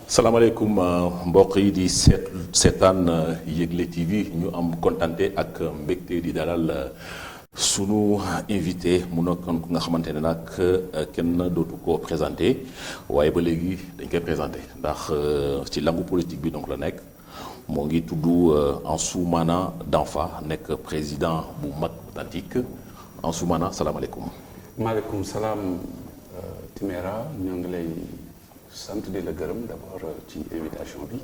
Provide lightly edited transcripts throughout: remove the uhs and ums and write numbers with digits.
salaamaaleykum mbokk yi di seetaan Yegle TV ñu am kontante ak mbégte di dalal sunu invité mu nekkoon ku nga xamante ne nag kenn dootu ko présenté waaye ba léegi dañ koy présenté ndax ci langue politique bi donc la nekk moo ngi tudd Ansoumana Danfa nekk président bu MAC Authentique Ansoumana salaamaaleykum. maaleykum salaam Timéra ñoo ngi lay. sant di la gërëm d'abord ci invitation bi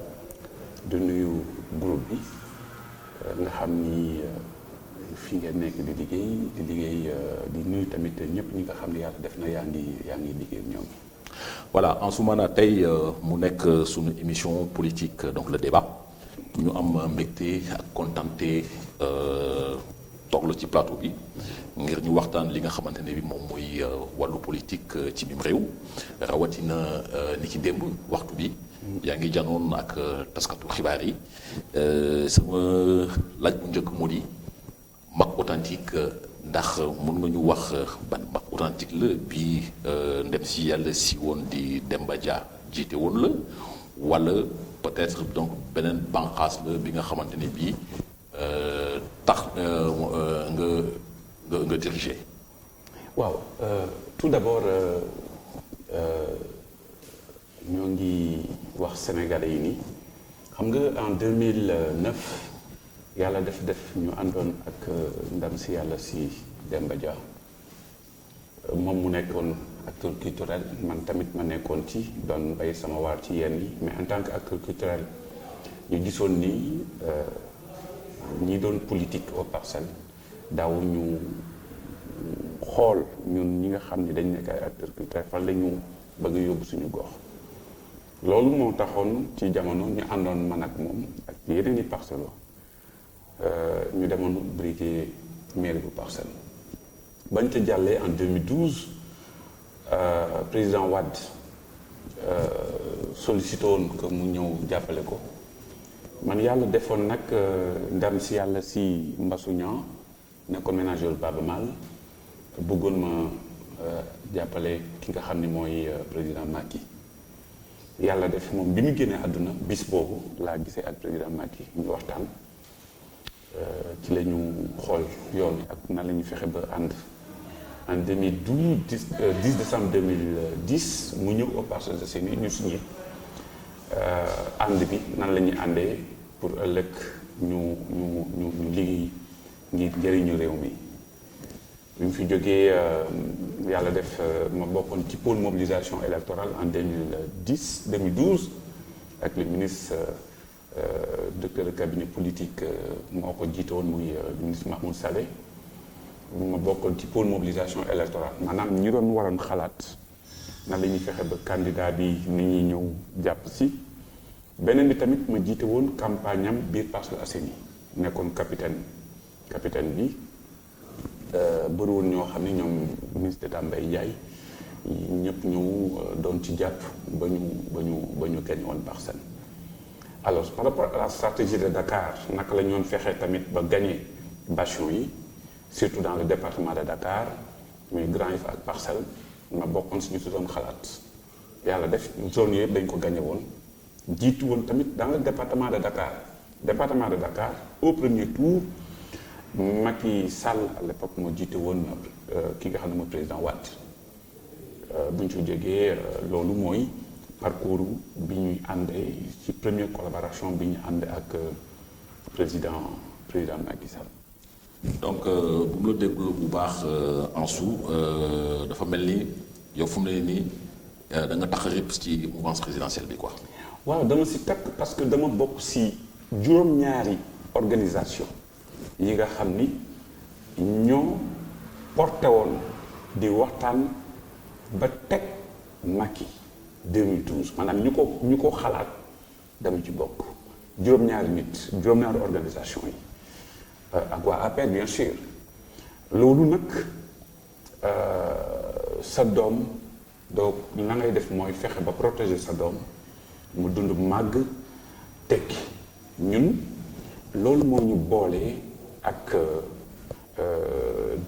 di nuyu groupe bi nga xam ni fi ngeen nekk di liggéey di nuyu tamit ñëpp ñi nga xam ne yàlla def na yaa ngi liggéey ñoom. voilà Ansoumana tey mu nekk sunu émission politique donc le débat ñu am mbégte ak contenté toog la ci plateau bi ngir ñu waxtaan li nga xamante ne bi moom mooy wàllu politique ci biir réew rawatina ni ki démb waxtu bi yaa ngi janoon ak taskatu xibaar yi sama laaj bu njëkk moo di MAC Authentique ndax mën nga ñu wax ban MAC Authentique la bi ndem si yàlla si woon di Demba Dia jiite woon la wala peut-être donc beneen banqaas la bi nga xamante ne bii tax nga diriger. waaw tout d'abord ñoo ngi wax sénégalais yi nii xam nga en 2009 yàlla def ñu àndoon ak ndam si yàlla si Demba Dia moom mu nekkoon acteur culturel man tamit ma nekkoon ci doon bay sama waar ci yenn yi mais en tant que acteur culturel ñu gisoon ni ñi doon politique aux Parcelles daaw ñu xool ñun ñi nga xam ni dañ nekk ay acteurs culturels fan la ñu bëgg yóbbu suñu gox loolu moo taxoon ci jamono ñu àndoon man ak moom ak yeneen i Parcelles ñu demoon briguer mairie bu Parcelles bañ ca jàllee en 2012 président Wade sollicité woon que mu ñëw jàppale ko man yàlla defoon nag ndam si yàlla si Mbassou Niang nekkoon ménageur Baba Mal bëggoon ma jàppale ki nga xam ni mooy président Macky yàlla def moom bi mu génnee àdduna bis boobu laa gisee ak président Macky ñu waxtaan ci la ñu xool yoon ak na la ñu fexe ba ànd en 2012 10 décembre 2010 mu ñëw au Parcelles Assainies ñu signé ànd bi nan la ñuy àndee pour ëllëg ñu liggéey ngir njëriñu réew mi bi mu fi jógee yàlla def ma bokkoon ci pôle mobilisation électorale en 2012 ak le ministre directeur de cabinet politique moo ko jiite woon muy ministre Mahmoud Saleh ma bokkoon ci pôle mobilisation électorale maanaam ñi doon waroon xalaat nan la ñuy fexe ba candidat bi ni ñuy ñëw jàpp si beneen bi tamit ma jiite woon campagne am biir Parcelles Assainies nekkoon capitaine bi bëri woon ñoo xam ne ñoom ministre d'État Mbaye Ndiaye ñëpp ñu doon ci jàpp ba ñu gañ woon Parcelles. alors par rapport à la stratégie de Dakar naka la ñu doon fexee tamit ba gagner bastion yi surtout dans le département de Dakar muy Grand Yoff ak Parcelles ma bokkoon suñu si doon xalaat yàlla def zone yëpp dañ ko gagné woon jiitu woon tamit dans le département de Dakar au premier tour Macky Sall à l'époque moo jiite woon ki nga xam ne mooy président Wade bu ñu ci jógee loolu mooy parcours bi ñuy àndee ci première collaboration bi ñu ànd ak président Macky Sall. donc bu mu la déglu bu baax Ansou dafa mel ni yow fu mu ne nii da nga tax a rëpp ci mouvance présidentielle bi quoi. waaw dama si takk parce que dama bokk si juróom-ñaari organisation yi nga xam ni ñoo porté woon di waxtaan ba teg Macky 2012 maanaam ñu ko xalaat dama ci bokk juróom-ñaari organisation yi ak waa APR bien sûr loolu nag sa doom donc la ngay def mooy fexe ba protéger sa doom mu dund màgg tekki ñun loolu moo ñu boolee ak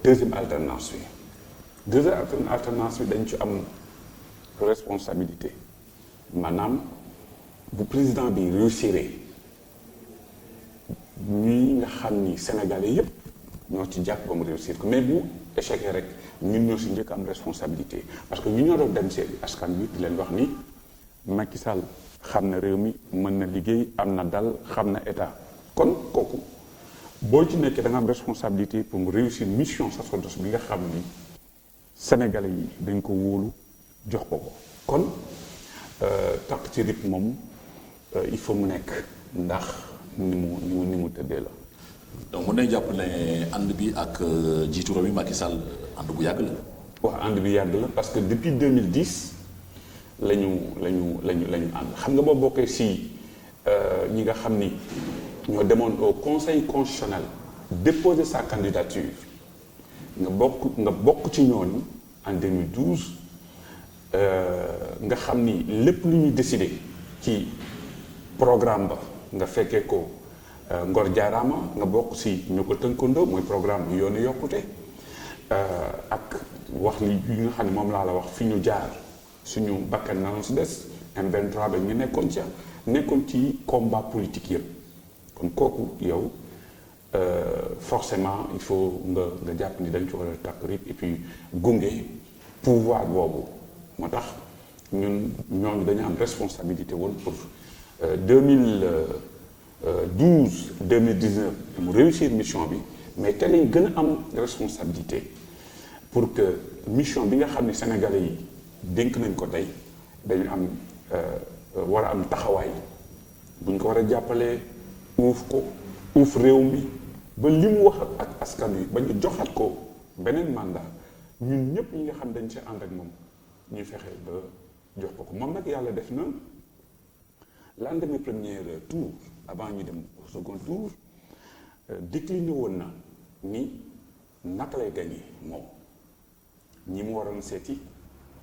deuxième alternance bi dañ ci am responsabilité maanaam bu président bi réussir ñi nga xam ni Sénégalais yépp ñoo ci jàpp ba mu réussir ko mais bu échec rek ñun ñoo si njëkk am responsabilité parce que ñu ñoo doon dem seen askan wi di leen wax ni Macky Sall xam na réew mi mën na liggéey am na dal xam na état kon kooku boo ci nekkee da nga am responsabilité pour mu réussir mission sacerdoce bi nga xam ni Sénégalais yi dañ ko wóolu jox ko ko kon takk ci rip moom il faut mu nekk ndax ni mu tëddee la. donc mën nañ jàpp ne ànd bi ak jiitu réew mi Macky Sall ànd bu yàgg la. waaw ànd bi yàgg la parce que depuis 2010 la ñu ànd xam nga boo bokkee si ñi nga xam ni ñoo demoon au conseil constitutionnel déposer sa candidature nga bokk ci ñooñu en 2012 nga xam ni lépp lu ñuy décider ci programme ba nga fekkee ko Ngor Jaaraama nga bokk si ñu ko tënkandoo mooy programme bu yoonu yokkute ak wax li nga xam ne moom laa la wax fi ñu jaar suñu bakkan na si des M23 ba ñu nekkoon ci combat politique yëpp kon kooku yow forcément il faut nga jàpp ni dañ ci war a takk rip et puis gunge pouvoir boobu moo tax ñooñu dañu am responsabilité woon pour 2012 2019 mu réussir mission bi mais te lañ gën a am responsabilité pour que mission bi nga xam ne Sénégalais yi dénk nañ ko tey dañu am war a am taxawaay buñ ko war a jàppalee uuf réew mi ba li mu wax ak askan wi ba ñu joxaat ko beneen mandat ñun ñëpp ñi nga xam dañ ci ànd ak moom ñuy fexe ba jox ko moom nag yàlla def na lendemain premier tour avant ñu dem au second tour décliné woon na ni naka lay gagné moom ñi mu waroon seeti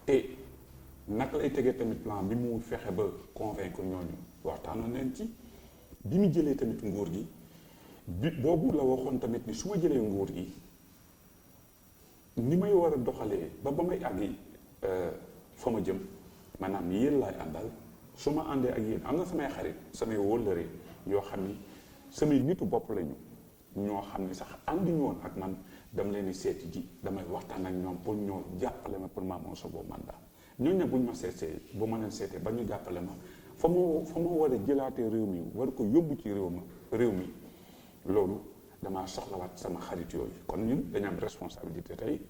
te naka lay tegee tamit plan bi mu fexe ba convaincre ñooñu waxtaanoon leen ci bi mu jëlee tamit nguur gi bi boobu la waxoon tamit ni su ma jëlee nguur gi ni may war a doxalee ba may àggi fa ma jëm maanaam yéen laay àndal su ma àndee ak yéen am na samay xarit samay wóllëre yoo xam ni samay nitu bopp lañu ñoo xam ni sax ànduñu woon ak man dama leen di seeti ji damay waxtaan ak ñoom pour ñoo jàppale ma pour ma amoon sa boobu mandat ñooñu nag bu ñu ma seetee bu ma leen seetee ba ñu jàppale ma fa ma war a jëlaatee réew mi war ko yóbbu ci réew mi loolu damaa soxlawaat sama xarit yooyu kon ñun dañu am responsabilité tey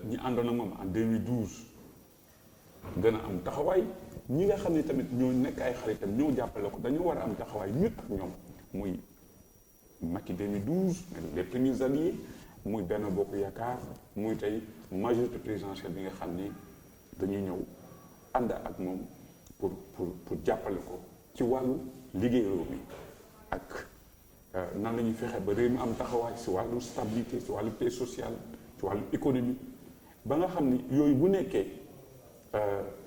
ñi àndoon ak moom en 2012 gën a am taxawaay ñi nga xam ne tamit ñoo nekk ay xaritam ñoo jàppale ko dañoo war a am taxawaay ñun ak ñoom muy Macky 2012 les premiers alliés muy Benno Bokk Yaakaar muy tey majorité présidentielle bi nga xam ni dañuy ñëw ànd ak moom pour jàppale ko ci wàllu liggéey réew mi ak nan la ñuy fexe ba réew mi am taxawaay si wàllu stabilité si wàllu paix sociale ci wàllu économie ba nga xam ni yooyu bu nekkee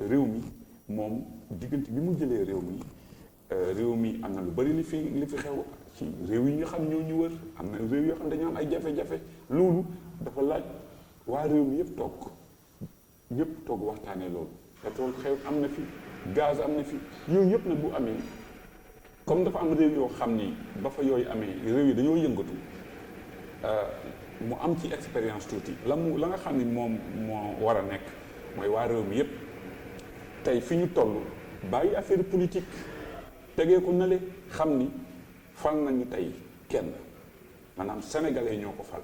réew mi moom diggante bi mu jëlee réew mi am na lu bari li fi xew ci réew yi nga xam ñoo ñu wër am na réew yoo xam dañoo am ay jafe-jafe loolu dafa laaj waa réew mi yëpp toog waxtaanee loolu pétrole xew am na fi gaz am na fi yooyu yëpp nag bu amee comme dafa am réew yoo xam ni ba fa yooyu amee réew yi dañoo yëngatu mu am ci expérience tuuti la nga xam ni moom moo war a nekk mooy waa réew mi yëpp tey fi ñu toll bàyyi affaire politique tegee ko nale xam ni fal nañu tey kenn maanaam sénégalais ñoo ko fal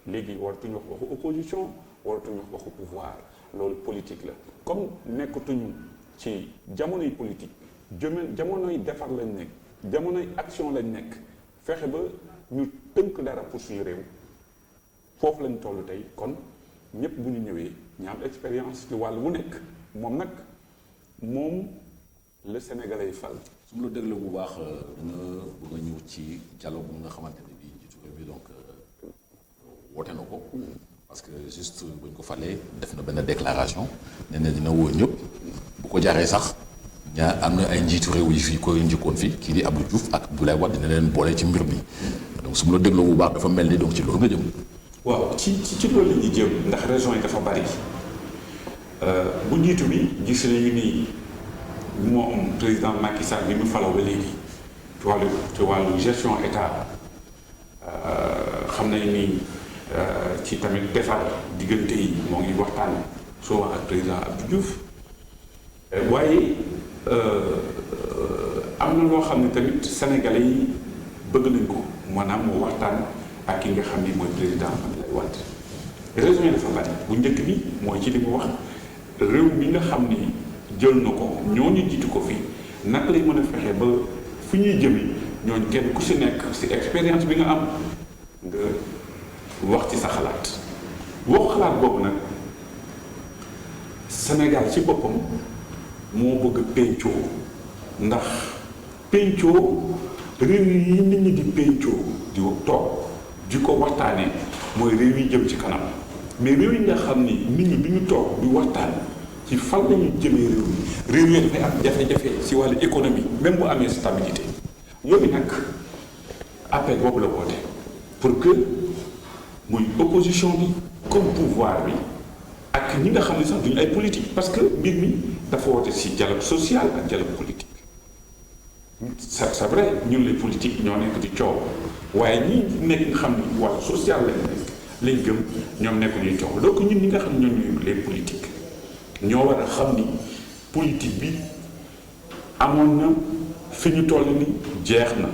léegi waratuñu wax waxu opposition waratuñu wax waxu pouvoir loolu politique la comme nekkatuñu ci jamonoy politique jamonoy defar lañ nekk jamonoy action lañ nekk fexe ba ñu tënk dara pour suñu réew foofu lañ toll tey kon ñëpp bu ñu ñëwee ñu am expérience ci wàll wu nekk moom le Sénégalais yi fal. su ma la déglu bu baax nga bëgg a ñëw ci dialogue bu nga xamante ne bii jiitu réew mi donc woote na ko. parce que juste bu ñu ko falee def na benn déclaration nee na dina woo ñëpp bu ko jaree sax am na ay njiitu réew yi fii ko njëkkoon fii kii di Abdou Diouf ak Abdoulaye Wade dina leen boole ci mbir mi donc su ma la dégloo bu baax dafa mel ni donc ci loolu nga jëm. waaw ci loolu la ñuy jëm ndax raison yi dafa bari bu njiitu bi gis nañu ni moom président Macky Sall bi mu faloo ba léegi ci wàllu gestion état xam nañ ni ci tamit defar diggante yi moo ngi waxtaan souvent ak président Abdou Diouf waaye am na loo xam ne tamit sénégalais yi bëgg nañ ko maanaam moo waxtaan ak ki nga xam ni mooy président Abdoulaye Wade raison yi dafa bari bu njëkk bi mooy ci li mu wax réew mi nga xam ni jël na ko ñooñu jiitu ko fii naka lay mën a fexe ba fu ñuy jëmi ñooñu kenn ku si nekk si expérience bi nga am nga wax ci sa xalaat wax xalaat boobu nag Sénégal ci boppam moo bëgg pencoo ndax pencoo réew yi nit ñi di pencoo di toog di ko waxtaanee mooy réew yi jëm ci kanam mais réew yi nga xam ni nit ñi bi ñu toog di waxtaan ci fan la ñu jëmee réew mi réew yooyu dafay am jafe-jafe si wàllu économie même bu amee stabilité yooyu nag appel boobu la woote pour que muy opposition bi comme pouvoir bi ak ñi nga xam ne sax duñu ay politique parce que mbir mi dafa woote si dialogue social ak dialogue politique c'est vrai ñun les politiques ñoo nekk di coow waaye ñi nekk nga xam ni wàllu social lañ gëm ñoom nekk ñuy coow donc ñun ñi nga xam ne ñoom ñooy les politiques ñoo war a xam ni politique bi amoon na fi ñu toll ni jeex na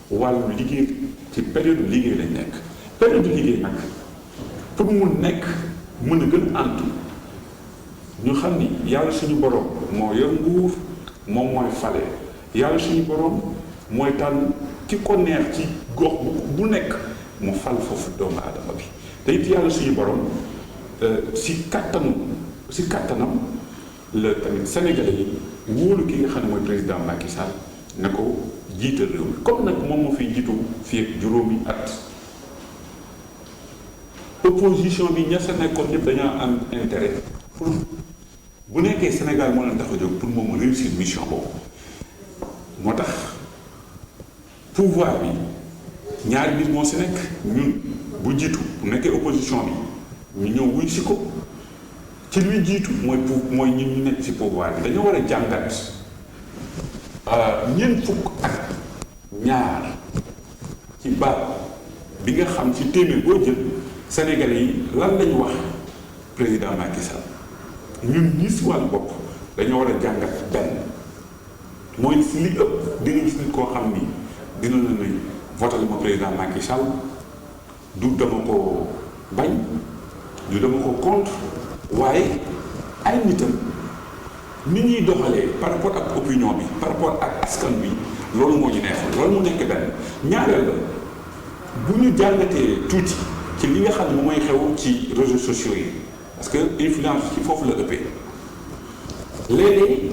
wàllu liggéey ci période liggéey lañ nekk période liggéey nag pour mu nekk mën a gën a antu ñu xam ni yàlla suñu borom moo yor nguur moom mooy fale yàlla suñu borom mooy tànn ki ko neex ci gox bu nekk mu fal foofu doomu aadama bi te it yàlla suñu borom si kattanam la tamit sénégalais yi wóolu ki nga xam ne mooy président Macky Sall na ko jiital réew mi comme nag moom moo fiy jiitu fii ak juróomi at opposition bi ña sa nekkoon ñëpp dañoo am intérêt pour bu nekkee Sénégal moo leen tax a jóg pour moom réussir mission boobu moo tax pouvoir bi ñaari nit moo si nekk ñun bu jiitu bu nekkee opposition bi ñu ñëw wuy si ko ci luy jiitu mooy ñun ñu nekk si pouvoir bi dañoo war a jàngat ñeent fukk ak ñaar ci baat bi nga xam ci téeméer boo jël Sénégalais yi lan lañu wax président Macky Sall ñun ñi si wàllu bopp dañoo war a jàngat benn mooy si li ëpp dina gis nit koo xam ni dina la ne votal ma président Macky Sall du dama ko bañ du dama ko contre waaye ay nitam ni ñuy doxalee par rapport ak opinion bi par rapport ak askan bi loolu moo ñu neex loolu mu nekk benn ñaareel la bu ñu jàngatee tuuti ci li nga xam ne moom mooy xew ci réseaux sociaux yi parce que influence ci foofu la ëppee léeg-léeg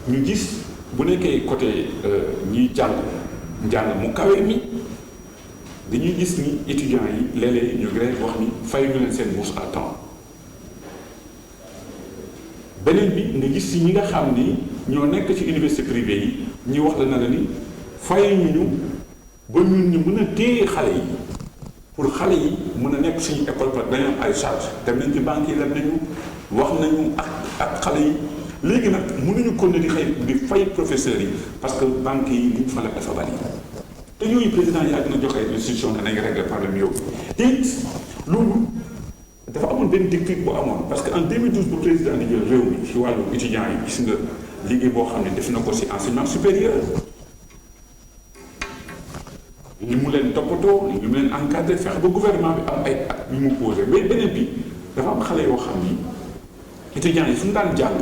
ñu gis bu nekkee côté ñiy njàng mu kawe mi dañuy gis ni étudiants yi léeg-léeg ñu grève wax ni fay ñu leen seen bourse à temps beneen bi nga gis si ñi nga xam ni ñoo nekk ci université privée yi ñu wax la na ni fay ñu ba ñun ñu mën a téye xale yi pour xale yi mën a nekk suñu école parce que dañoo am ay charge dem nañ ci banque yi leb nañu wax nañu ak xale yi léegi nag mënuñu continuer di fay professeurs yi parce que banque yi li ñu fa leb dafa bari te yooyu président yi ak na joxe institution danañ régler problème yow te it loolu dafa amoon benn déclic bu amoon parce que en 2012 bu président di jël réew mi ci wàllu étudiants yi gis nga liggéey boo xam ne def na ko ci enseignement supérieur li mu leen toppatoo li mu leen encadré fexe ba gouvernement bi am ay at yu mu posé mais beneen bi dafa am xale yoo xam ni étudiants yi suñu daan jàng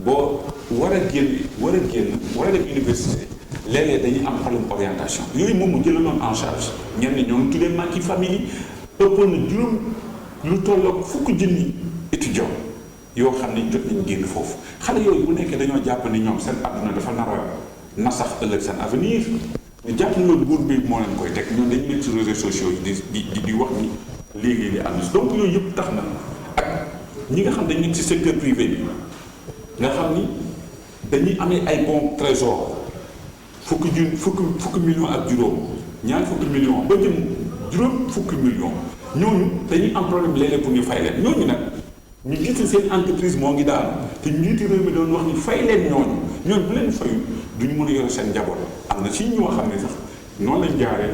boo war a dem université léeg-léeg dañuy am problème orientation yooyu moom mu jëlaloon en charge ñenn ñoo ngi tuddee Macky famille ëppoon na juróom lu tolloog fukk junni étudiant yoo xam ne jot nañ génn foofu xale yooyu bu nekkee dañoo jàpp ni ñoom seen àdduna dafa nar a nasax ëllëg seen avenir ñu jàpp ne loolu buur bi moo leen koy teg ñoom dañu nekk ci réseaux sociaux yi di wax ni léegi li am donc yooyu yëpp tax na ak ñi nga xam dañu nekk ci secteur privé bi nga xam ni dañuy amee ay bons trésor fukki millions ak juróom ñaar fukki millions ba jëm juróom fukki millions ñooñu dañuy am problème léeg-léeg pour ñu fay leen ñooñu nag ñu gis seen entreprise moo ngi daal te njiiti réew mi doon wax ni fay leen ñooñu ñoom bu leen fayu duñu mën a yore seen njaboot am na ci ñoo xam ne sax noonu lañ jaaree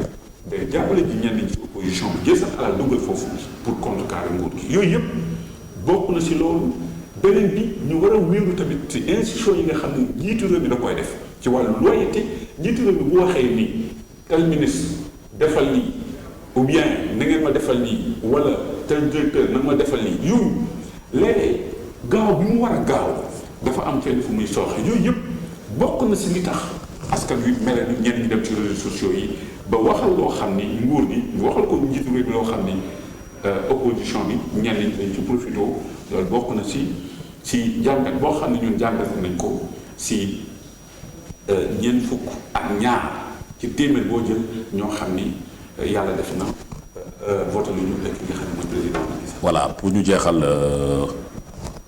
day jàppale ji ñenn ñi ci opposition bi jël sax alal dugal foofu pour contrecarrer nguur gi yooyu yëpp bokk na si loolu. beneen bi ñu war a wéeru tamit ci institution yi nga xam ne njiitu réew mi da koy def ci wàllu loyauté njiitu réew mi bu waxee nii tel ministre defal lii ou bien na ngeen ma defal lii wala tel directeur na ma defal lii yooyu léeg-léeg gaaw bi mu war a gaaw dafa am fenn fu muy sooxe yooyu yëpp bokk na si li tax askan wi mel ni ñenn ñi dem ci réseaux sociaux yi ba waxal loo xam ni nguur gi waxal ko njiitu réew mi loo xam ni opposition bi ñenn ñi dañ ci profité loolu bokk na si jàngat boo xam ne ñun jàngat nañ ko si ñeent fukk ak ñaar ci téeméer boo jël ñoo xam ni yàlla def na voté lu ñu lekk nga xam ne mooy président Macky Sall. voilà pour ñu jeexal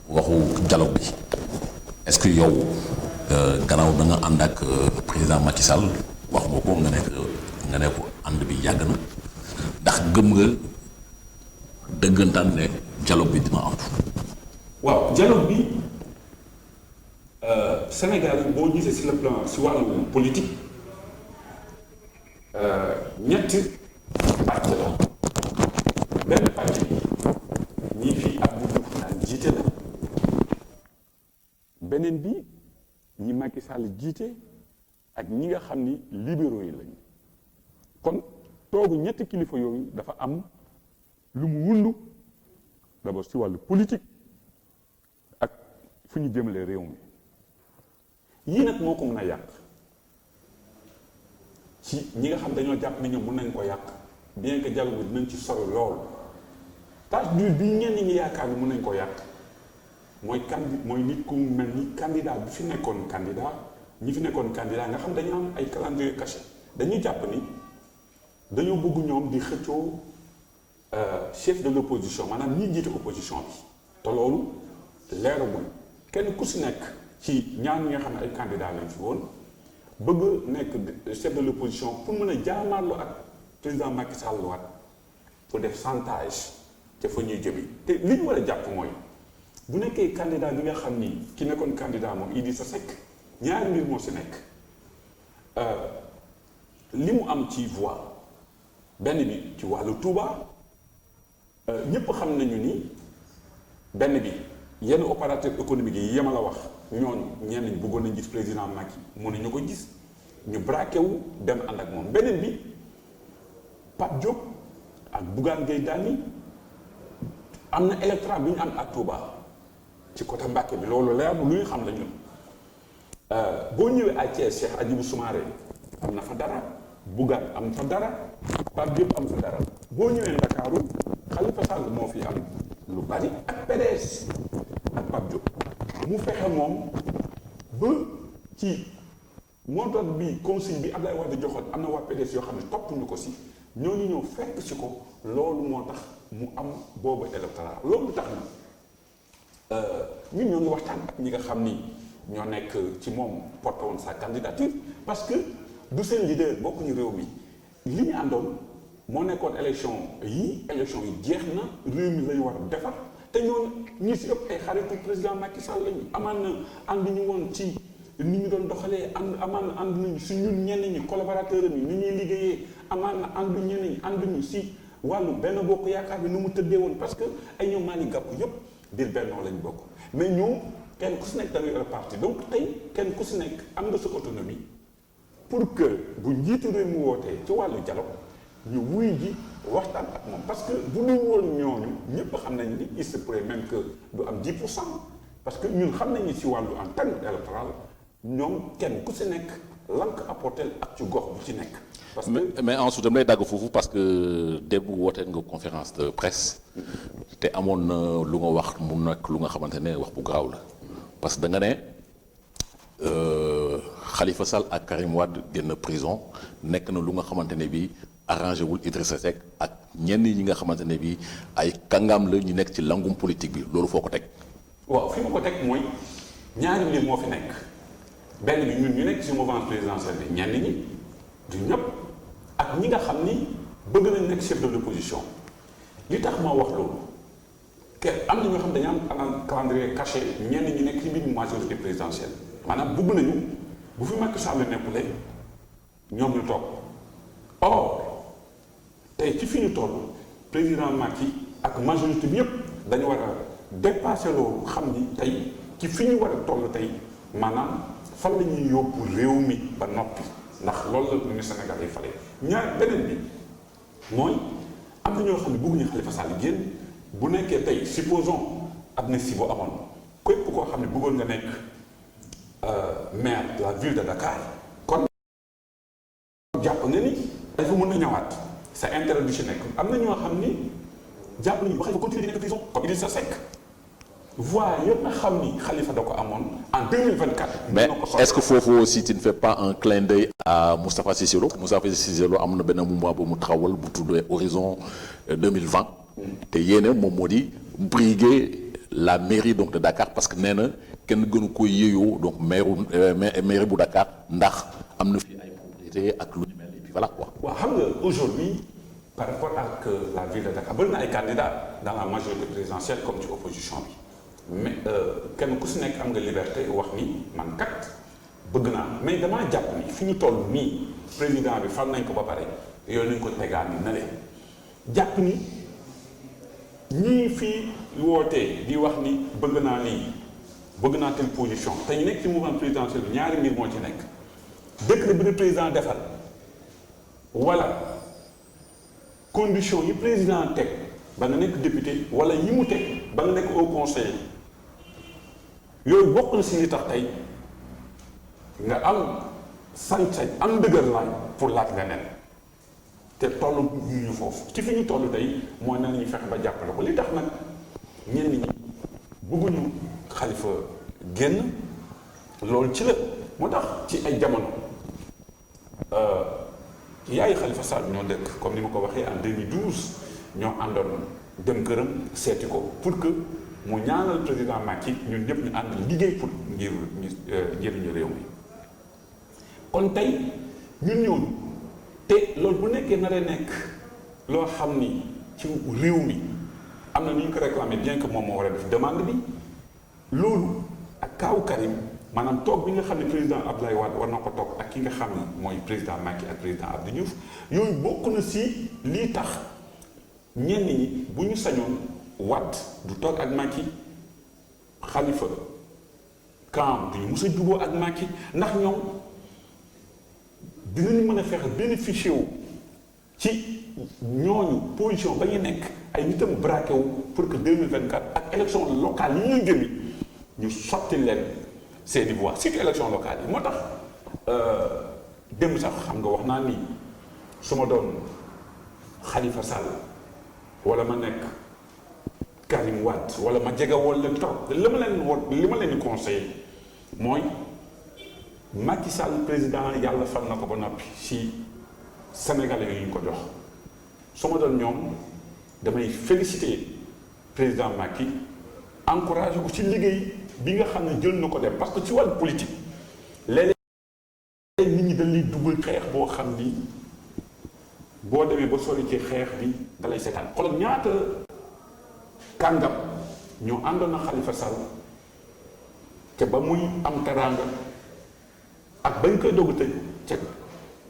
waxu dialogue bi est-ce que yow gannaaw da nga ànd ak président Macky Sall wax nga ko nga ne ko ànd bi yàgg na ndax gëm nga dëggantaan ne dialogue bi dina am. waaw dialogue bi Sénégal boo gisee sur le plan si wàllu politique ñetti pàcc la benn pàcc bi ñii fii Abdou Diouf daan jiite la beneen bi ñi Macky Sall jiite ak ñi nga xam ni libéraux yi lañu kon toogu ñetti kilifa yooyu dafa am lu mu wundu d'abord si wàllu politique ak fu ñu jëmale réew mi yii nag moo ko mën a yàq ci ñi nga xam dañoo jàpp ni ñoom mën nañ ko yàq bien que dialogue bi dinañ ci solo lool tâche dure bi ñenn ñi yaakaar ni mën nañ ko yàq mooy nit ku mel ni candidat bi fi nekkoon candidat ñi fi nekkoon candidat nga xam dañu am ay calendrier caché dañuy jàpp ni dañoo bëgg ñoom di xëccoo chef de l'opposition maanaam ñi jiite opposition bi te loolu leeragul kenn ku si nekk ci ñaar ñi nga xam ne ay candidat lañ fi woon bëgg nekk chef de l'opposition pour mën a jaamaarloo ak président Macky Sall waat pour def chantage te fa ñuy jëmi te li ñu war a jàpp mooy bu nekkee candidat bi nga xam ni ki nekkoon candidat moom Idrissa Seck ñaari mbir moo si nekk li mu am ci voix benn bi ci wàllu Touba ñëpp xam nañu ni benn bi yenn opérateur économique yi yema la wax ñooñu ñenn ñi bëggoon nañ gis président Macky mënuñu ko gis ñu braqué wu dem ànd ak moom beneen bi Pape Diop ak Bougane Gueye Dany am na électorat bi ñu am ak Touba ci côté Mbacké bi loolu leer lu ñu xam la ñun boo ñëwee à Thiès Cheikh Hadjibou Soumaré am na fa dara Bougane am fa dara Pape Diop am fa dara boo ñëwee Ndakaaru Khalifa Sall moo fi am lu bari ak PDS ak Pape Diop mu fexe moom ba ci montant bi consigne bi Abdoulaye Wade joxoon am na waa PDS yoo xam ne topp ñu ko si ñooñu ñëw fekk si ko loolu moo tax mu am boobu électorat loolu tax na ñun ñoo ngi waxtaan ak ñi nga xam ni ñoo nekk ci moom porté woon sa candidature parce que du seen leader bokkuñu réew mi li ñu àndoon moo nekkoon élection yi jeex na réew mi lañu war a defar te ñooñu ñi si ëpp ay xaritu président Macky Sall lañu amaan na ànd ñu woon ci ni ñu doon doxalee amaan na ànd nañu si ñun ñenn ñi collaborateur am yi ni ñuy liggéeyee amaan na àndu ñenn ñi ànduñu si wàllu benn bokk yaakaar bi nu mu tëddee woon parce que ay ñoom Malick Gakou yëpp biir bennoo lañ bokk mais ñoom kenn ku si nekk da ngay yor parti donc tey kenn ku si nekk am nga sa autonomie pour que bu njiitu réew mu wootee ci wàllu dialogue ñu wuy ji waxtaan ak moom parce que bu dul woon ñooñu ñëpp xam nañ ni il se pourrait même que du am 10% parce que ñun xam nañu si wàllu en terme électoral ñoom kenn ku si nekk lan ko apporter ak ci gox bu ci nekk. parce que mais ensuite dama lay dagg foofu parce que démb wootee nga conférence de presse te amoon na lu nga wax mu nekk lu nga xamante ne wax bu garaaw la parce que da nga ne Khalifa Sall ak Karim Wade génn prison nekk na lu nga xamante ne bii arrangé wul Idrissa Seck ak ñenn ñi nga xamante ne bii ay kàngaam la ñu nekk ci langum politique bi loolu foo ko teg. waaw fi ma ko teg mooy ñaari mbir moo fi nekk benn bi ñun ñu nekk ci mouvance présidentielle bi ñenn ñi du ñëpp ak ñi nga xam ni bëgg nañ nekk chef de l'opposition li tax ma wax loolu am na ñoo xam dañu am calendrier caché ñenn ñi nekk ci biir majorité présidentielle maanaam bëgg nañu bu fi Macky Sall nekkulee ñoom ñu toog or tey ci fi ñu toll président Macky ak majorité bi yëpp dañu war a dépasser loolu xam ni tey ci fi ñu war a toll tey maanaam fan la ñuy yóbbu réew mi ba noppi ndax loolu la ñu Sénégal yi fale ñaar beneen bi mooy am na ñoo xam ne bëgguñu Khalifa Sall génn bu nekkee tey supposons amnistie bu amoon képp koo xam ne bëggoon nga nekk maire de la ville de Dakar kon jàpp nga ni dafa mën na ñëwaat sa intérêt du ci nekk am na ñoo xam ni jàpp nañu ba Khalifa continuer di nekk prison comme Idrissa Seck voix yëpp nga xam ni Khalifa da ko amoon en 2024. mais est-ce que foofu aussi tu ne fais pas un clin d'œil à Moustapha Cissé Lo am na benn mouvement bu mu taxawal bu tuddee Horizon 2020 te yéene moom moo di briguer la mairie donc de Dakar parce que nee na kenn gënu ko yéeyoo donc mairie bu Dakar ndax am na fi ay propriété ak lu ñu mel et puis voilà quoi. waaw xam nga aujourd'hui par rapport ak la ville de Dakar bëri na ay candidats dans la majorité présidentielle comme ci opposition bi mais kenn ku si nekk am nga liberté wax ni man kat bëgg naa mais damaa jàpp ni fi ñu toll nii président bi fal nañ ko ba pare yooyu nañ ko tegaat ni na leen jàpp ni ñii fii wootee di wax ni bëgg naa lii bëgg naa telle position te ñu nekk ci mouvement présidentiel bi ñaari mbir moo ci nekk décret bi le président defal wala condition yi président teg ba nga nekk député wala yi mu teg ba nga nekk au conseil yooyu bokk na si li tax tey nga am sañ-sañ am dëgër laay pour laaj nga nen te toll ñu foofu ci fi ñu toll tey mooy nan la ñuy fexe ba jàppale ko li tax nag ñenn ñi bëgguñu Khalifa génn loolu ci la moo tax ci ay jamono yaayu Khalifa Sall ñoo dëkk comme ni ma ko waxee en 2012 ñoo àndoon dem këram seeti ko pour que mu ñaanal président Macky ñun ñëpp ñu ànd liggéey pour njëriñu réew mi kon tey ñun ñooñu te loolu bu nekkee naree nekk loo xam ni ci réew mi am na nu ñu ko réclamer bien que moom moo war a def demande bi loolu ak kaawu Karim maanaam toog bi nga xam ne président Abdoulaye Wade war na ko toog ak ki nga xam ne mooy président Macky ak président Abdou Diouf yooyu bokk na si lii tax ñenn ñi bu ñu sañoon Wade du toog ak Macky Khalifa Kaam du ñu mës a juboo ak Macky ndax ñoom dinañu mën a fexe bénéficier wu ci ñooñu position ba ñu nekk ay nitam braqué wu pour que 2024 ak élection locale yi ñuy jëmi ñu sotti leen seeni voix surtout élection locale yi moo tax démb sax xam nga wax naa ni su ma doon Khalifa Sall wala ma nekk Karim Wade wala ma jege woon leen trop li ma leen di conseillé mooy Macky Sall président yàlla fal na ko ba noppi si Sénégalais yi ñu ko jox su ma doon ñoom damay féliciter président Macky encouragé ko ci liggéey bi nga xam ne jël na ko dem parce que ci wàllu politique léeg-léeg nit ñi dañ lay dugal xeex boo xam ni boo demee ba sori ci xeex bi dalay seetaan xoolal ñaata kàngam ñoo àndoon na Khalifa Sall te ba muy am teraanga ak bañ koy doog a tëj ca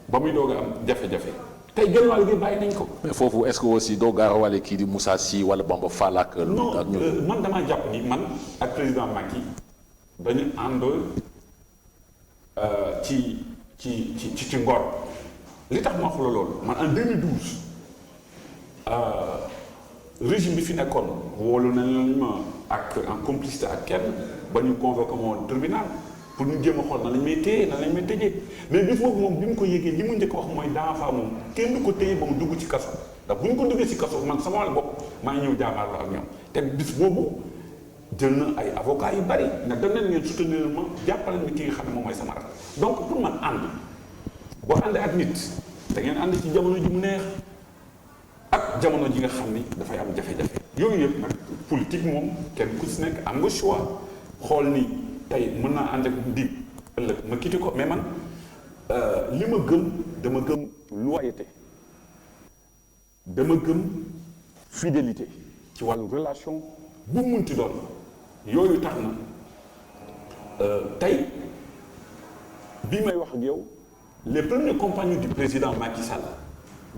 ba muy doog a am jafe-jafe tey genn wàll gi bàyyi nañ ko. mais foofu est-ce que aussi doo gaarawale kii di Moussa Sy wala Bamba Fall ak. non man damaa jàpp ni man ak président Macky dañu ànd ci ngor li tax ma wax la loolu man en 2012 régime bi fi nekkoon wóolu nañ ma ak en complicité ak kenn ba ñu convoqué ma tribunal pour ñu jéem a xool nan lañ may téye nan lañ may tëjee mais bis boobu moom bi mu ko yëgee li mu njëkk wax mooy dafa moom kenn du ko téye ba mu dugg ci kaso ndax bu ñu ko duggee ci kaso man sama wàll bopp maa ngi ñëw jaamaarloo ak ñoom te bis boobu jël na ay avocats yu bari ne dem leen ngeen soutenir ma jàppale ni ki nga xam ne moom mooy sama rak donc pour man ànd boo àndee ak nit da ngeen ànd ci jamono ji mu neex ak jamono ji nga xam ni dafay am jafe-jafe yooyu yëpp nag politique moom kenn ku si nekk am nga choix xool ni tey mën naa ànd ak ndiib ëllëg ma kiti ko mais man li ma gëm dama gëm loyauté dama gëm fidélité ci wàllu relation bu munti doon yooyu tax na tey bi may wax ak yow les premiers compagnons du président Macky Sall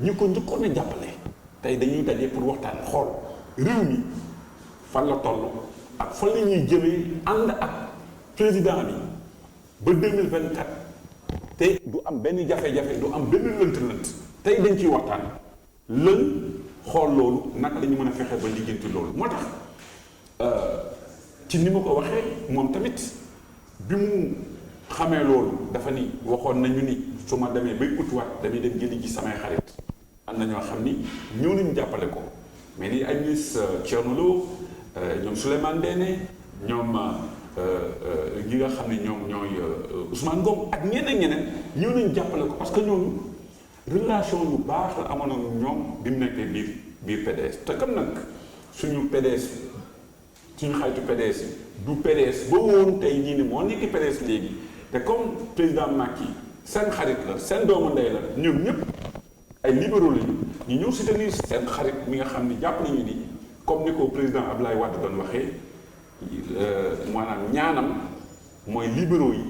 ñu ko njëkkoon a jàppale tey dañuy daje pour waxtaan xool réew mi fan la toll ak fan la ñuy jëmee ànd ak président bi ba 2024 te du am benn jafe-jafe du am benn lënt-lënt tey dañ ciy waxtaan xool loolu naka la ñu mën a fexe ba lijjanti loolu moo tax ci ni ma ko waxee moom tamit bi mu xamee loolu dafa ni waxoon nañu ni su ma demee bay utiwaat damay dem jëli ji samay xarit am na ñoo xam ni ñëw nañu jàppale ko mais ni ay ministre Thierno Lo ñoom Souleymane Ndéné ñoom ñi nga xam ne ñoom ñooy Ousmane Ngom ak ñeneen ñëw nañu jàppale ko parce que ñooñu relation yu baax la amoon ak ñoom bi mu nekkee biir PDS te comme nag suñu PDS suñu xaritu PDS du PDS ba woon tey jii ni moo nekk PDS léegi te comme président Macky seen xarit la seen doomu ndey la ñoom ñëpp ay libéraux lañu ñu ñëw soutenir seen xarit mi nga xam ni jàpp nañu ni comme ni ko président Abdoulaye Wade doon waxee maanaam ñaanam mooy libéraux yi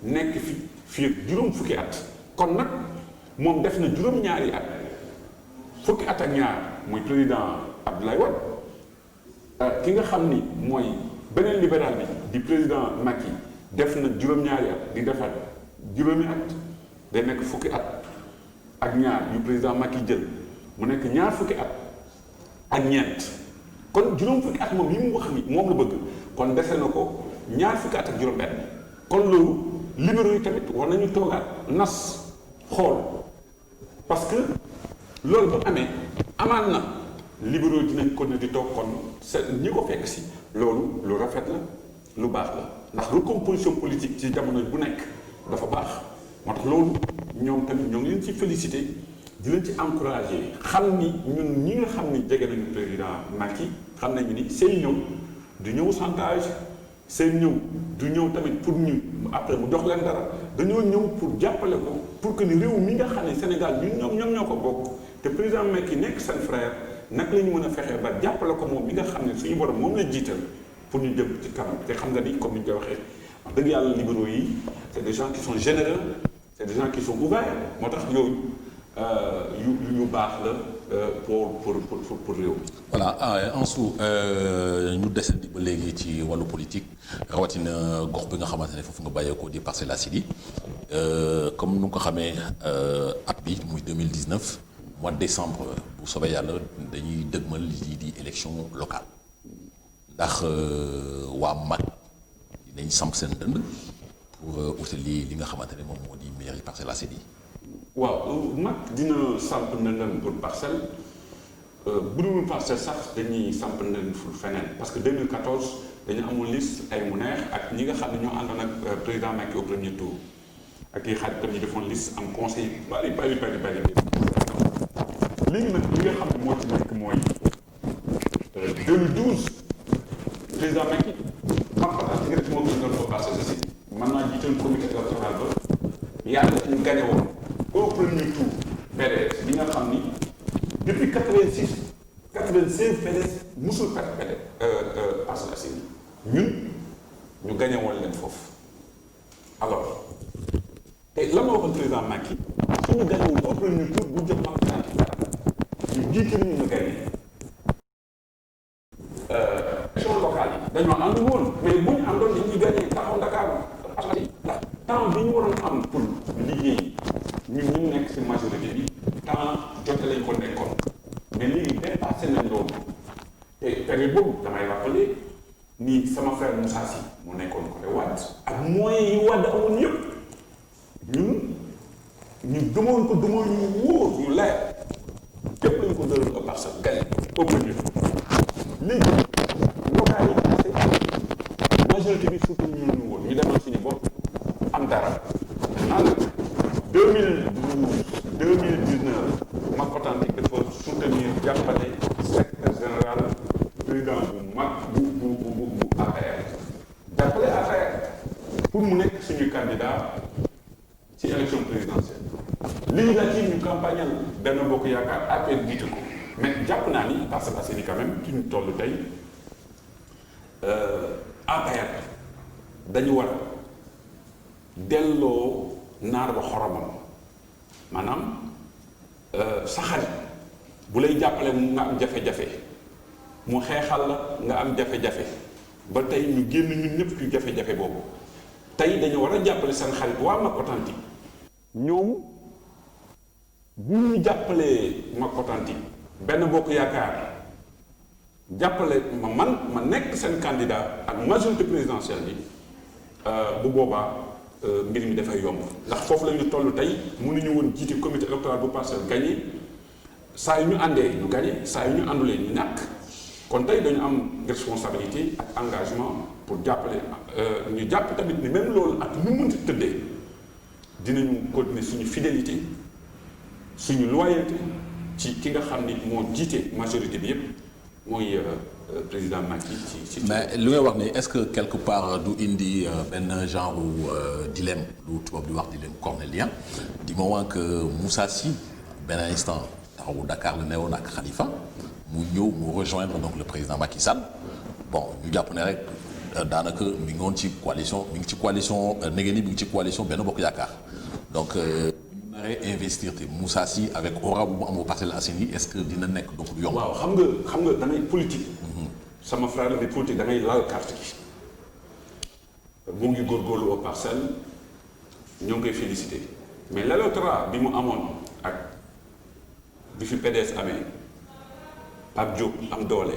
nekk fii juróom fukki at kon nag moom def na juróom-ñaari at fukki at ak ñaar muy président Abdoulaye Wade ki nga xam ni mooy beneen libéral bi di président Macky def na juróom-ñaari at di defaat juróomi at day nekk fukki at ak ñaar yu président Macky jël mu nekk ñaar fukki at ak ñeent kon juróom fukki at moom li mu wax ni moom la bëgg kon dese na ko ñaar fukki at ak juróom-benn kon loolu libéraux yi tamit war nañu toogaat nas xool parce que loolu bu amee amaan na libéraux dinañ ko ne di toog kon seen ñi ko fekk si loolu lu rafet la lu baax la ndax recomposition politique ci jamono bu nekk dafa baax moo tax loolu ñoom tamit ñoo ngi leen ci félicité di leen ci encouragé xam ni ñun ñi nga xam ni jege nañu président Macky xam nañu ni seen ñëw du ñëw chantage seen ñëw du ñëw tamit pour ñu après mu jox leen dara dañoo ñëw pour jàppale ko pour que ni réew mi nga xam ne Sénégal ñun ñoom ñoo ko bokk te président Macky nekk seen frère naka la ñu mën a fexee ba jàppale ko moom mi nga xam ne suñu borom moom la jiital pour ñu jëm ci kanam te xam nga ni comme ni ñu koy waxee wax dëgg yàlla libéraux yi c'est des gens qui sont généreux c'est des gens qui sont ouverts moo tax yooyu yu baax la pour réew mi. voilà Ansou ñu desandi ba léegi ci wàllu politique rawatina gox bi nga xamante ne foofu nga bàyyeekoo di Parcelles Assainies comme nu nga ko xamee at bi muy 2019 mois de décembre bu soobee yàlla dañuy dëgmal lii di élection locale ndax waa mag dañ samp seen dënd pour utali li nga xamante ne moom moo di mairie Parcelles Assainies. waaw mag dina samp ndëndam pour parcelle bu dul parcelle sax dañuy samp ndënd pour feneen parce que 2014 dañu amoon liste ay mu neex ak ñi nga xam ne ñoo àndoon ak président Macky au premier tour ak yi xaritam ñu defoon liste am conseil bari léegi nag li nga xam ne moo ci nekk mooy 2012 président Macky man partage nga def moo gën a ko Parcelles Assainies man naa jiital comité électoral ba yàlla ñu gagné woon au premier tour PDS bi nga xam ni depuis 86 96 PDS musul perte Parcelles Assainies ñun ñu gagné woon leen foofu alors te la ma waxoon président Macky suñu gagné woon au premier tour bu jëm am ñu jiite ñu gagné élection locale yi dañoo ànd woon mais bu ñu àndoon dañuy gagné taxaw Dakar ndax temps bi ñu waroon am pour liggéey ñun ñu nekk ci majorité bi temps jote lañ ko nekkoon mais léegi dépassé nañ loolu te période boobu damay rappelé ni sama frère Moussa Sy mu nekkoon côté Wade ak moyens yi Wade amoon yëpp ñu demoon ko demoon yu wóor yu leer képp lañ ko dëral ko Parcelles gañ au premier léegi local yi passé majorité bi surtout ñu woon ñu demal suñu bopp am dara naan 2019 mag authentique dafa soutenir jàppale secrétaire général président bu mag bu APR jàppale APR pour mu nekk suñu candidat ci élection présidentielle législative ñu campagnal Benno Bokk Yaakaar APR jiite ko mais jàpp naa ni Parcelles Assainies quand même ci ñu toll tey APR dañu war a delloo naar ba xoromam maanaam sa xarit bu lay jàppale mu nga am jafe-jafe mu xeexal la nga am jafe-jafe ba tey ñu génn ñun ñëpp ci jafe-jafe boobu tey dañu war a jàppale seen xarit waa Mak Authentique ñoom bu ñu jàppalee Mak Authentique benn bokk yaakaar jàppale ma nekk seen candidat ak majorité présidentielle bi bu boobaa mbir mi dafay yomb ndax foofu la ñu toll tey mënuñu woon jiite comité électoral bu Parcelles gagné saa yu ñu àndee ñu gagné saa yu ñu àndulee ñu ñàkk kon tey dañu am responsabilité ak engagement pour jàppale ñu jàpp tamit ni même loolu ak ñu mënti tëddee dinañu continuer suñu fidélité suñu loyauté ci ki nga xam ni moo jiite majorité bi yépp mooy président Macky ci mais li ngay wax ni est-ce que quelque part du indi benn genre dilemme lu tubaab di wax dilemme cornélien du moment que Moussa Sy benn instant taxawu Dakar la newoon ak Khalifa mu ñëw mu rejoindre donc le président Macky Sall bon ñu jàpp ne rek daanaka mi ngi woon ci coalition mi ngi ci coalition Negeni mi ngi ci coalition Benno Bokk Yaakaar donc ñu naree investir te Moussa Sy avec aura bu mu am Parcelles Assainies est-ce que dina nekk donc lu yomb. waaw xam nga da ngay politique. sama frère la di politique da ngay laal carte gi. mu ngi góorgóorlu aux Parcelles ñoo ngi koy félicité mais l'électorat bi mu amoon ak bi fi PDS amee Pape Diop am doole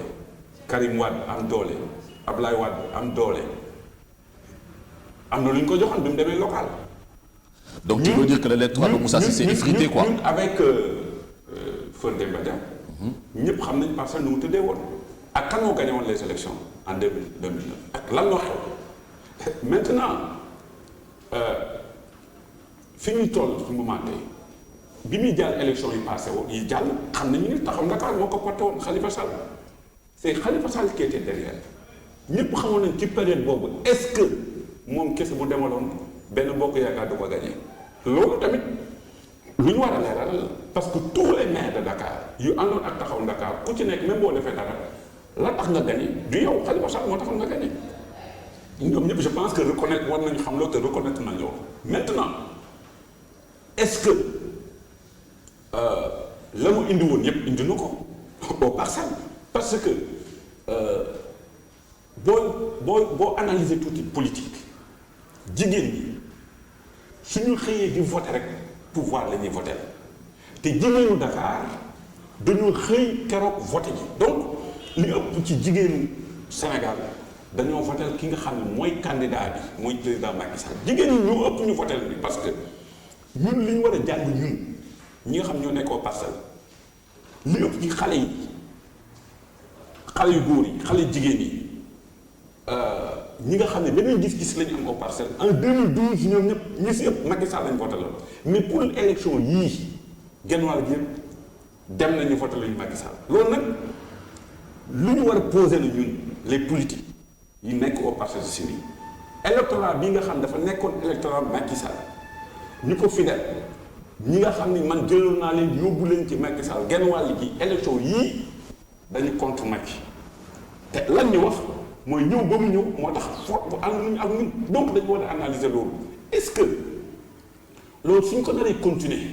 Karim Wade am doole Ablaye Wade am doole am na lu ñu ko joxoon bi mu demee local. donc tu veux dire que l'électorat de Moussa Sy c'est effrité quoi. ñun avec Feu Demba Dia ñëpp xam nañ Parcelles nu mu tëddee woon ak kan moo gagné woon les élections en 2009 ak lan moo xew maintenant fi ñuy toll fi mu moment tey bi muy jàll élection yi passé woon yi jàll xam nañu ni taxaw Dakar moo ko porté woon Khalifa Sall c'est Khalifa Sall qui était derrière ñëpp xamoon nañ ci période boobu est-ce que moom kese bu demaloon benn bokk yaakaar du ko gagné loolu tamit lu ñu war a leeral parce que tous les maires de Dakar yu àndoon ak taxaw Dakar ku ci nekk même boo defee dara la tax nga gagné du yow Khalifa Sall moo taxoon nga gagné ñoom ñëpp je pense que reconnaître war nañu xam loolu te reconnaître nañ loolu maintenant est-ce que la mu indi woon yëpp indi na ko au Parcelles parce que boo analyser tuuti politique jigéen ñi suñu xëyee di voter rek pouvoir la ñuy voter te jigéenu Dakar dañoo xëy keroog voter ji donc li ëpp ci jigéenu Sénégal dañoo voter ki nga xam ne mooy candidat bi mooy président Macky Sall jigéen ñi ñoo ëpp ñu voter bi parce que ñun li ñu war a jàng ñun ñi nga xam ñoo nekk au Parcelles li ëpp ci xale yi xale yu góor yi xale jigéen yi ñi nga xam ne beneen gis-gis la ñu am au Parcelles en 2012 ñoom ñëpp ñi si ëpp Macky Sall lañu voté la mais pour élection yii genn wàll gi yëpp dem nañu voté lañu Macky Sall loolu nag lu ñu war a poser la ñun les politiques yi nekk au Parcelles Assainies électorat bi nga xam dafa nekkoon électorat Macky Sall ñu ko fidèle ñi nga xam ni man jëloon naa leen yóbbu leen ci Macky Sall genn wàll gi élection yii dañu contre Macky te lan ñu wax mooy ñëw ba mu ñëw moo tax foot bu ànd ak ñun donc dañu war a analyser loolu est-ce que loolu suñ ko naree continuer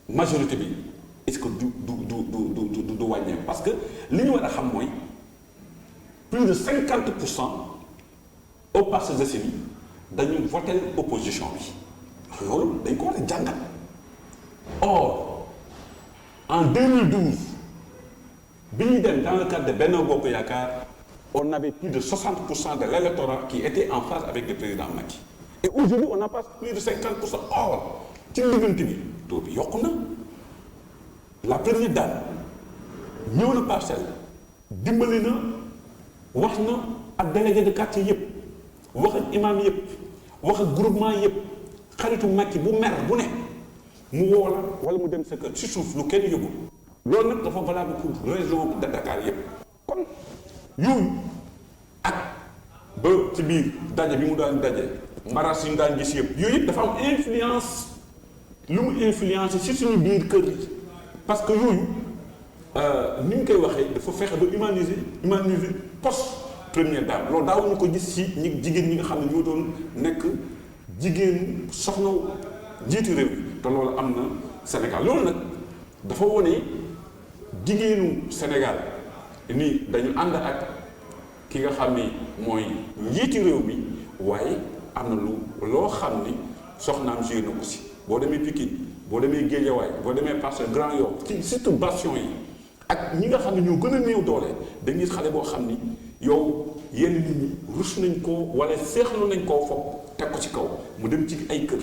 majorité bi est-ce que du wàññeeku parce que li ñu war a xam mooy plus de 50% au Parcelles Assainies dañu voté opposition bi loolu dañ ko war a jàngat or en 2012 bi ñuy dem dans le cadre de Benno Bokk Yaakaar on avait plus de 60% de l'électorat qui était en phase avec le président Macky et aujourd'hui on n'a pas plus de 50%. Or ci diggante bi taux bi yokku na la première dame ñëw na Parcelles dimbali na wax na ak délégué de quartier yëpp wax ak imam yëpp wax ak groupement yëpp xaritu Macky bu mer bu ne mu woo la wala mu dem sa kër si suuf lu kenn yëgul loolu nag dafa valable pour région de Dakar yëpp kon yooyu ak ba ci biir daje bi mu daan daje mbaras yi mu daan gis yëpp yooyu yëpp dafa am influence lu mu influencé si suñu biir kër yi parce que yooyu ni ñu koy waxee dafa fexe ba humaniser poste première dame loolu daawuñu ko gis si ñi jigéen ñi nga xam ne ñoo doon nekk jigéen soxna njiitu réew mi te loolu am na Sénégal loolu nag dafa wone jigéenu Sénégal ni dañu ànd ak ki nga xam ni mooy njiitu réew mi waaye am na loo xam ni soxnaam joué na ko si boo demee Pikine boo demee Guédiawaye boo demee Parcelles Grand Yoff ci surtout bastion yi ak ñi nga xam ne ñoo gën a néew doole dañuy xale boo xam ni yow yenn nit ñi rus nañ ko wala seexlu nañ koo foog teg ko ci kaw mu dem ci ay kër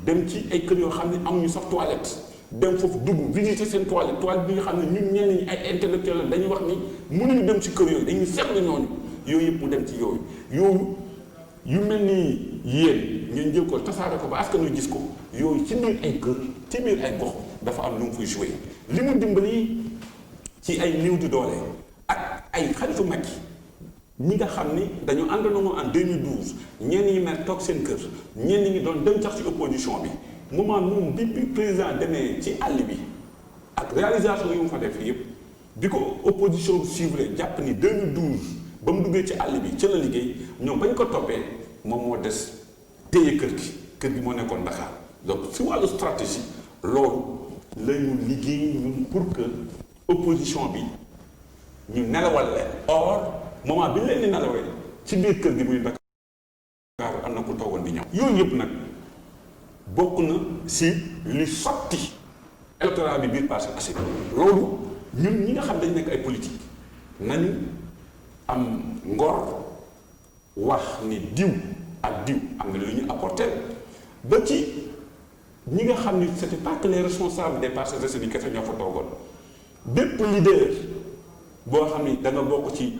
dem ci ay kër yoo xam ne amuñu sax toilette dem foofu dugg visiter seen toilette bi nga xam ne ñun ñenn ñi ay intellectuel la dañuy wax ni mënuñu dem ci kër yooyu dañuy seexlu ñooñu yooyu yëpp mu dem ci yooyu yu mel ni yéen ngeen jël ko tasaare ko ba askan wi gis ko yooyu ci biir ay kër ci biir ay gox dafa am lu mu fay joué li mu dimbali ci ay néew di doole ak ay xaritu mag yi ñi nga xam ni dañu àndandoo en 2012 ñenn ñi mer toog seen kër ñenn ñi doon dem sax ci opposition bi moment moom bi président demee ci àll bi ak réalisation yu mu fa def yëpp bi ko opposition bi suivre jàpp ni 2012 ba mu duggee ci àll bi ca la liggéey ñoom bañ ko toppee moom moo des téye kër gi moo nekkoon Dakar donc si wàllu stratégie loolu la ñu liggéey ñun pour que opposition bi ñu nelawal leen or moment bi leen di nelawee ci biir kër gi muy Dakar am na ku toogoon di ñëw yooyu yëpp nag bokk na si li sotti électorat bi biir Parcelles Assainies loolu ñun ñi nga xam dañ nekk ay politique nañu am ngor wax ni diw ak diw am na lu ñu apporté ba ci ñi nga xam ni c'était pas que les responsables des Parcelles Assainies kese ñoo fa toogoon bépp leader boo xam ni da nga bokk ci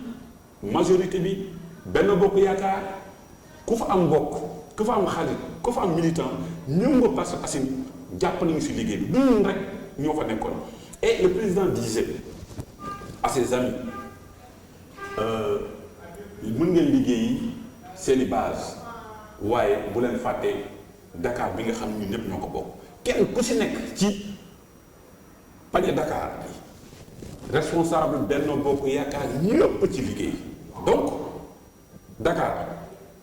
majorité bi benn bokk yaakaar ku fa am bokk ku fa am xarit ku fa am militant ñëw nga Parcelles Assainies jàpp nañu si liggéey bi ñun rek ñoo fa nekkoon et le président disait à ses amis mën ngeen liggéeyi seeni base waaye bu leen fàttee Dakar bi nga xam ñun ñëpp ñoo ko bokk kenn ku si nekk ci pañe Dakar responsable Benno Bokk Yaakaar ñëpp ci liggéey donc Dakar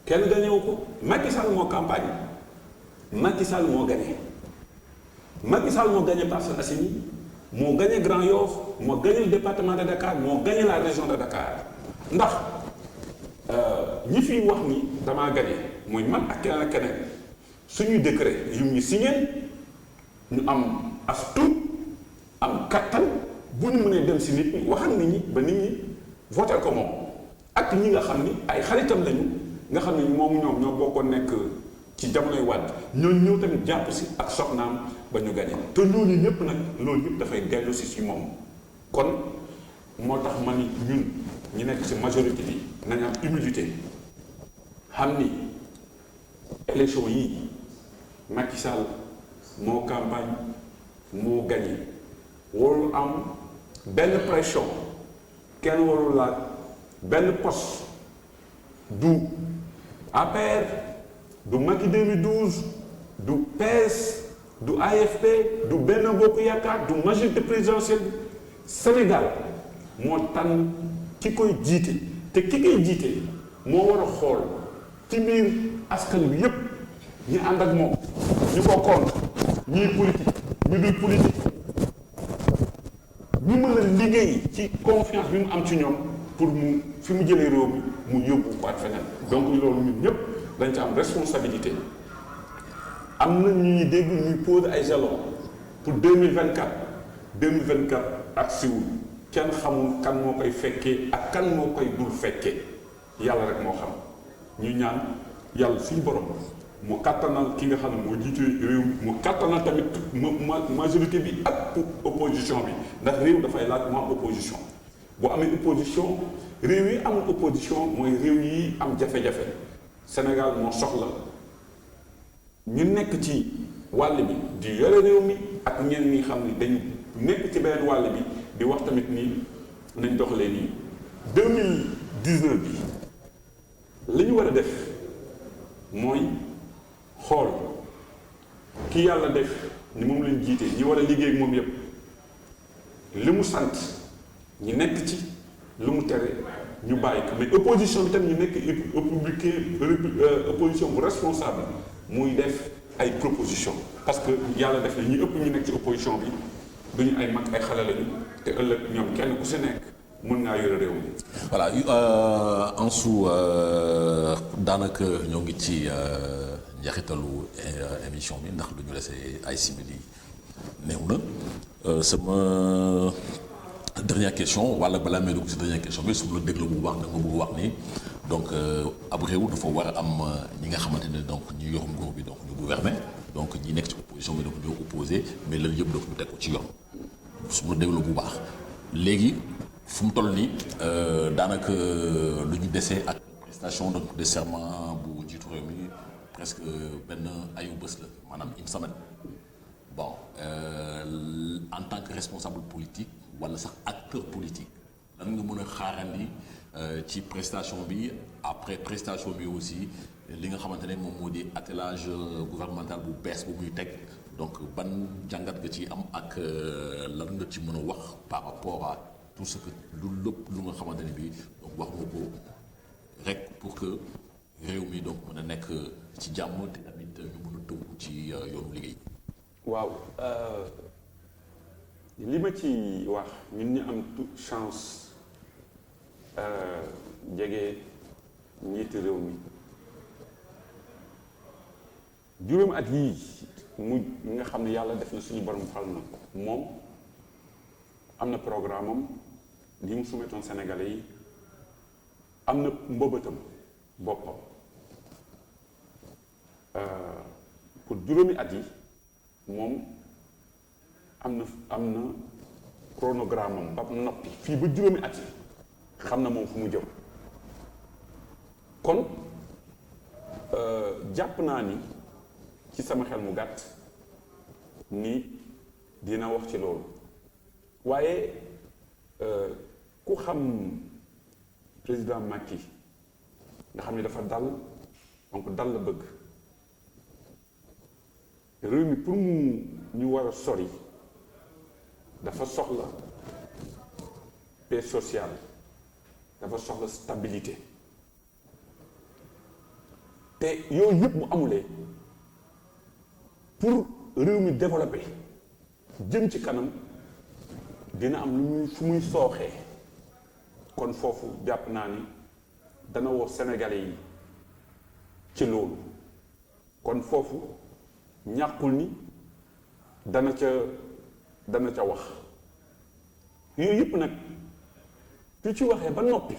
kenn gañewu ko Macky Sall moo campagne Macky Sall moo gagné Macky Sall moo gagné Parcelles Assainies moo gagné Grand Yoff moo gagné le département de Dakar moo gagné la région de Dakar ndax ñi fiy wax ni damaa gagné mooy man ak keneen ak keneen suñuy décret yu ñu signé ñu am as tuut am kattan bu ñu mënee dem si nit ñi wax ak nit ñi ba nit ñi voté ko moom ak ñi nga xam ni ay xaritam lañu nga xam ne moom ñoom ñoo bokkoon nekk ci jamonoy Wàdd ñooñu ñëw tamit jàpp si ak soxnaam ba ñu gagné te ñooñu ñëpp nag loolu yëpp dafay dellu si moom kon moo tax ma ni ñun ñu nekk si majorité bi nañ am humilité xam ni élection yii Macky Sall moo campagne moo gagné warul am benn pression kenn warul laaj benn poste du APR du Macky 2012 du PS du AFP du Benno Bokk Yaakaar du majorité présidentielle Sénégal moo tànn ki koy jiite te ki koy jiite moo war a xool ci biir askan wi yépp ñi ànd ak moom ñu ko contre ñuy politique ñu dul politique ñu mën a liggéey ci confiance bi mu am ci ñoom pour mu fi mu jëlee réew mi mu yóbbu ko ak feneen donc loolu ñun ñëpp dañ ci am responsabilité am na ñuy dégg ñuy poser ay jalons pour 2024 ak siwul kenn xamul kan moo koy fekkee ak kan moo koy dul fekkee yàlla rek moo xam ñu ñaan yàlla suñu borom mu kattanal ki nga xam ne moo jiite réew mu kattanal tamit majorité bi ak opposition bi ndax réew dafay laaj mu am opposition boo amee opposition réew yi amul opposition mooy réew yi am jafe-jafe Sénégal moo soxla ñu nekk ci wàll bi di yore réew mi ak ñenn ñi xam ne dañu nekk ci beneen wàll bi di wax tamit nii nañ doxalee nii 2019 bi li ñu war a def mooy xool ki yàlla def ni moom lañ jiite ñi war a liggéey ak moom yépp li mu sant ñi nekk ci lu mu tere ñu bàyyi ko mais opposition bi tam ñu nekk opposition bu responsable muy def ay proposition parce que yàlla def na ñi ëpp ñu nekk ci opposition bi duñu ay mag ay xale lañu te ëllëg ñoom kenn ku si nekk mën ngaa yore réew mi. voilà Ansou daanaka ñoo ngi ci njeexitalu émission bi ndax du ñu dese ay simili néew na sama dernière question wala balaa may dugg si dernière question bi su ma la déglu bu baax nag ma bëgg wax ni donc ab réew dafa war a am ñi nga xamante ne donc ñu yor nguur bi donc ñu gouverner donc ñi nekk ci opposition bi donc ñoo opposé mais lan yëpp donc ñu teg ko ci yoon su ma la déglu bu baax léegi fu mu toll nii daanaka lu ñu desee ak prestation donc de serment bu jiitu réew mi presque benn ayu bés la maanaam une semaine bon en tant que responsable politique wala sax acteur politique lan nga mën a xaarandi ci prestation bi après prestation bi aussi li nga xamante ne moom moo di attelage gouvernemental bu bees bu muy teg donc ban jàngat nga ci am ak lan nga ci mën a wax par rapport à tout ce que lu lépp lu nga xamante ne bi donc wax nga ko rek pour que réew mi donc mën a nekk ci jàmm te tamit ñu mën a tënku ci yoonu liggéey. waaw li ma ci wax ñun ñu am chance jege njiitu réew mi juróomi at yii mu nga xam ne yàlla def na suñu borom fal na moom am na programme am li mu soumettoon Sénégalais yi am na mbëbëtam boppam pour juróomi at yi moom am na chronogramme am ba noppi fii ba juróomi at yi xam na moom fu mu jëm kon jàpp naa ni ci sama xel mu gàtt ni dina wax ci loolu waaye ku xam président Macky nga xam ne dafa dal donc dal la bëgg réew mi pour mu ñu war a sori dafa soxla paix sociale dafa soxla stabilité te yooyu yëpp bu amulee pour réew mi développer jëm ci kanam dina am lu muy fu muy sooxee kon foofu jàpp naa ni dana woo Sénégalais yi ci loolu kon foofu ñàkkul ni dana ca wax yooyu yëpp nag su ci waxee ba noppi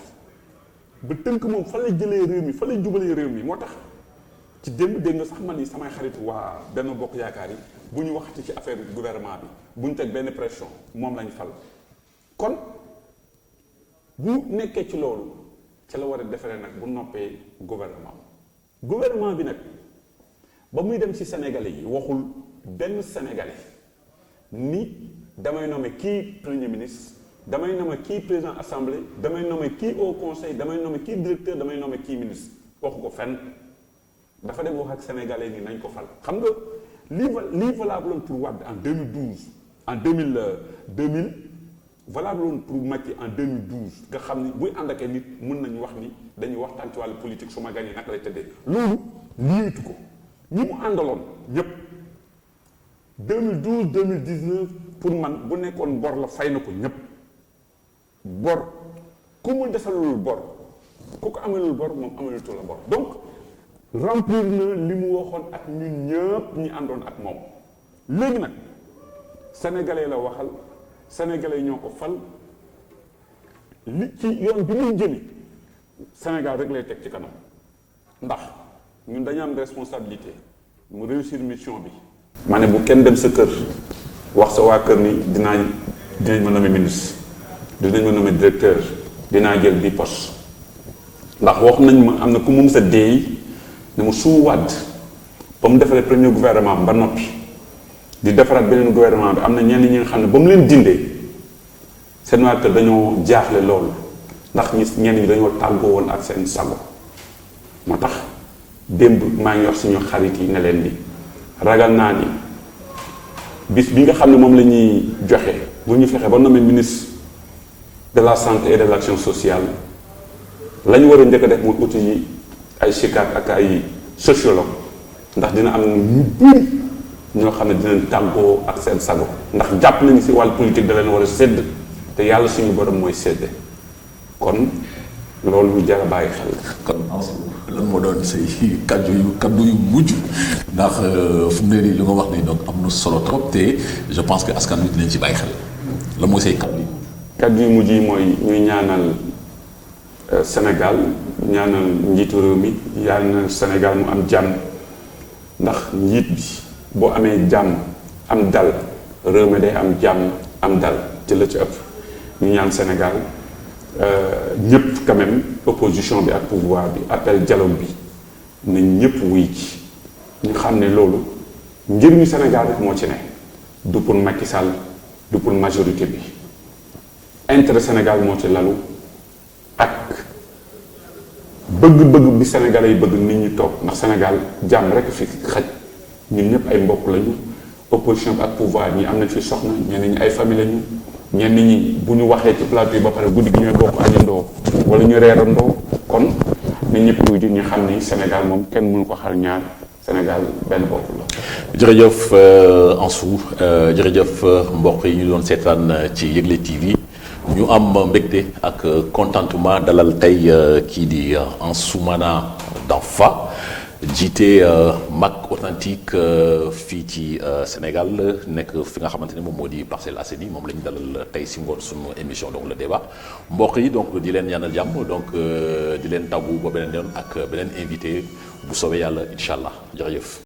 ba tënk moom fa lay jëlee réew mi fa lay jubalee réew mi moo tax ci démb dégg nga sax man ni samay xarit waa Benno Bokk Yaakaar yi bu ñu waxati ci affaire gouvernement bi bu ñu teg benn pression moom lañ fal kon bu nekkee ci loolu ca la war a defaree nag bu noppee gouvernement bi nag ba muy dem ci Sénégalais yi waxul benn Sénégalais ni damay nommer kii premier ministre damay nommer kii président assemblée damay nommer kii au conseil damay nommer kii directeur damay nommer kii ministre waxu ko fenn dafa dem wax ak Sénégalais ni nañ ko fal xam nga lii valable pour Wade en 2000 valable pour Macky en 2012 nga xam ni buy ànd ak nit mën nañu wax ni dañuy waxtaan ci wàllu politique su ma gagné naka lay tëddee loolu liitu ko ñi mu àndaloon ñëpp 2012 2019 pour man bu nekkoon bor la fay na ko ñëpp bor ku mu defalul bor ku ko amalul bor moom amalul la bor donc remplir na li mu waxoon ak ñun ñëpp ñi àndoon ak moom léegi nag sénégalais la waxal sénégalais ñoo ko fal li ci yoon bi muy jëli Sénégal rek lay teg ci kanam ndax ñun dañu am responsabilité mu réussir mission bi. ma ne bu kenn dem sa kër wax sa waa kër ni dinañ ma nommer ministre dinañ ma nommer directeur dinaa jël bi poste ndax wax nañ ma am na ku mu mës a deey ne mu su Wàdd ba mu defaree premier gouvernement ba noppi di defaraat beneen gouvernement bi am na ñenn ñi nga xam ne ba mu leen dindee seen waa kër dañoo jaaxle loolu ndax ñenn ñi dañoo tàggoo woon ak seen sago moo tax démb maa ngi wax suñu xarit yi ne leen ni ragal naa ni bis bi nga xam ne moom la ñuy joxe bu ñu fexe ba nommé ministre de la santé et de l'action sociale la ñu war a njëkk a def mooy uti yi ay psychiatre ak ay sociologue ndax dina am ñu bëri ñoo xam ne dinañ tàggoo ak seen sago ndax jàpp nañu si wàllu politique da leen war a sédd te yàlla suñu borom mooy sédde kon loolu lu jar a bàyyi xel. kon lan moo doon say kaddu yu mujj ndax fu mu ne nii li nga wax nii donc am na solo trop te je pense que askan wi dinañ ci bàyyi xel lan mooy say kaddu yi. kaddu yu mujj yi mooy ñuy ñaanal Sénégal ñaanal njiitu réew mi ñaanal Sénégal mu am jàmm ndax njiit bi boo amee jàmm am dal réew mi day am jàmm am dal ci la ci ëpp ñu ñaan Sénégal. ñëpp quand même opposition bi ak pouvoir bi appel dialogue bi nañ ñëpp wuy ci ñu xam ne loolu njëriñu Sénégal rek moo ci ne du pour Macky Sall du pour majorité bi intérêt Sénégal moo ci lalu ak bëgg-bëgg bi Sénégalais yi bëgg nit ñi toog ndax Sénégal jàmm rek fi xaj ñun ñëpp ay mbokk lañu opposition bi ak pouvoir ñi am nañ fi soxna ñenn ñi ay famille lañu ñenn ñi bu ñu waxee ci plateau yi ba pare guddi gi ñooy bokk añandoo wala ñu reerandoo kon nit ñëpp tuuti ñu xam ni Sénégal moom kenn mënu ko xar ñaar Sénégal benn bopp la. jërëjëf Ansou jërëjëf mbokk yi ñu doon seetaan ci Yegle TV ñu am mbégte ak contentement dalal tey kii di Ansoumana Danfa jiite mag authentique fii ci Sénégal nekk fi nga xamante ne moom moo di Parcelles Assainies moom la ñu dalal tey si ngoon sunu émission donc le débat mbokk yi donc di leen ñaanal jàmm donc di leen tàggu ba beneen yoon ak beneen invité bu soobee yàlla incha allah jërëjëf.